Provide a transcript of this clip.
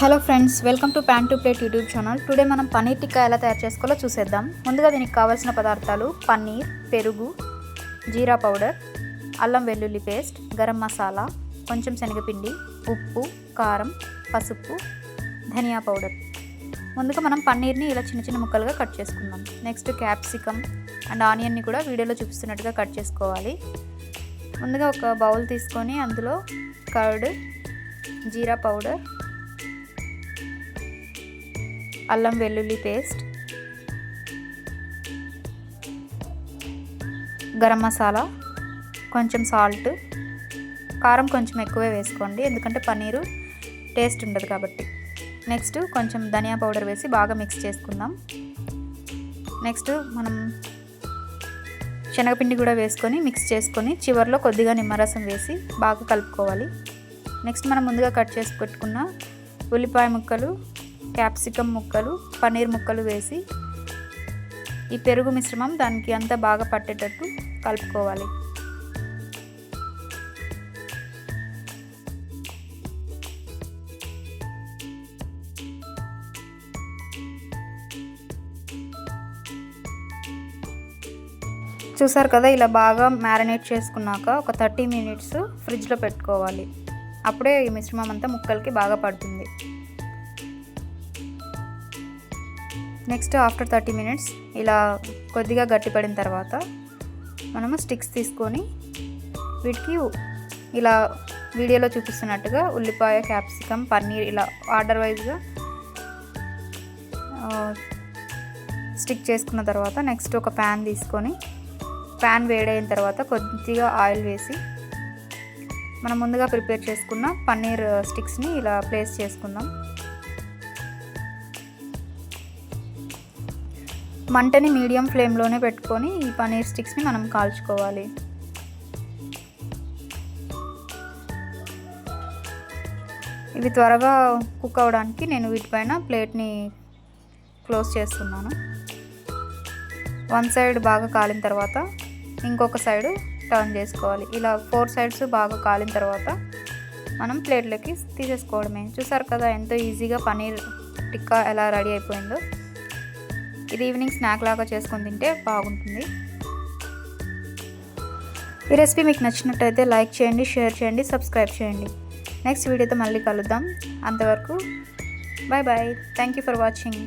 Hello friends, welcome to pan to plate YouTube channel. Today మనం పన్నీర్ టిక్కా ఎలా తయారు చేసుకోవాలో చూసేద్దాం. ముందుగా దీనికి కావాల్సిన పదార్థాలు: పన్నీర్, పెరుగు, జీరా పౌడర్, అల్లం వెల్లుల్లి పేస్ట్, గరం మసాలా, కొంచెం శనగపిండి, ఉప్పు, కారం, పసుపు, ధనియా పౌడర్. ముందుగా మనం పన్నీర్ని ఇలా చిన్న చిన్న ముక్కలుగా కట్ చేసుకుందాం. నెక్స్ట్ క్యాప్సికమ్ అండ్ ఆనియన్ని కూడా వీడియోలో చూపిస్తున్నట్టుగా కట్ చేసుకోవాలి. ముందుగా ఒక బౌల్ తీసుకొని అందులో కర్డ్, జీరా పౌడర్, అల్లం వెల్లుల్లి పేస్ట్, గరం మసాలా, కొంచెం సాల్ట్, కారం కొంచెం ఎక్కువే వేసుకోండి ఎందుకంటే పన్నీరు టేస్ట్ ఉండదు కాబట్టి. నెక్స్ట్ కొంచెం ధనియా పౌడర్ వేసి బాగా మిక్స్ చేసుకుందాం. నెక్స్ట్ మనం శనగపిండి కూడా వేసుకొని మిక్స్ చేసుకొని చివరిలో కొద్దిగా నిమ్మరసం వేసి బాగా కలుపుకోవాలి. నెక్స్ట్ మనం ముందుగా కట్ చేసి పెట్టుకున్న ఉల్లిపాయ ముక్కలు, క్యాప్సికమ్ ముక్కలు, పన్నీర్ ముక్కలు వేసి ఈ పెరుగు మిశ్రమం దానికి అంతా బాగా పట్టేటట్టు కలుపుకోవాలి. చూసారు కదా, ఇలా బాగా మ్యారినేట్ చేసుకున్నాక ఒక 30 minutes ఫ్రిడ్జ్లో పెట్టుకోవాలి. అప్పుడే ఈ మిశ్రమం అంతా ముక్కలకి బాగా పడుతుంది. నెక్స్ట్ ఆఫ్టర్ 30 minutes ఇలా కొద్దిగా గట్టిపడిన తర్వాత మనము స్టిక్స్ తీసుకొని వీటికి ఇలా వీడియోలో చూపిస్తున్నట్టుగా ఉల్లిపాయ, క్యాప్సికమ్, పన్నీర్ ఇలా ఆర్డర్ వైజ్గా స్టిక్ చేసుకున్న తర్వాత నెక్స్ట్ ఒక ప్యాన్ తీసుకొని ప్యాన్ వేడైన తర్వాత కొద్దిగా ఆయిల్ వేసి మనం ముందుగా ప్రిపేర్ చేసుకున్న పన్నీర్ స్టిక్స్ని ఇలా ప్లేస్ చేసుకుందాం. మంటని మీడియం ఫ్లేమ్లోనే పెట్టుకొని ఈ పన్నీర్ స్టిక్స్ని మనం కాల్చుకోవాలి. ఇవి త్వరగా కుక్ అవ్వడానికి నేను వీటిపైన ప్లేట్ని క్లోజ్ చేస్తున్నాను. వన్ సైడ్ బాగా కాలిన తర్వాత ఇంకొక సైడ్ టర్న్ చేసుకోవాలి. ఇలా 4 sides బాగా కాలిన తర్వాత మనం ప్లేట్లోకి తీసేసుకోవడమే. చూసారు కదా ఎంతో ఈజీగా పన్నీర్ టిక్కా ఎలా రెడీ అయిపోయిందో. ఇది ఈవినింగ్ స్నాక్ లాగా చేసుకొని తింటే బాగుంటుంది. ఈ రెసిపీ మీకు నచ్చినట్టయితే లైక్ చేయండి, షేర్ చేయండి, సబ్స్క్రైబ్ చేయండి. నెక్స్ట్ వీడియోతో మళ్ళీ కలుద్దాం. అంతవరకు bye bye. Thank you for watching.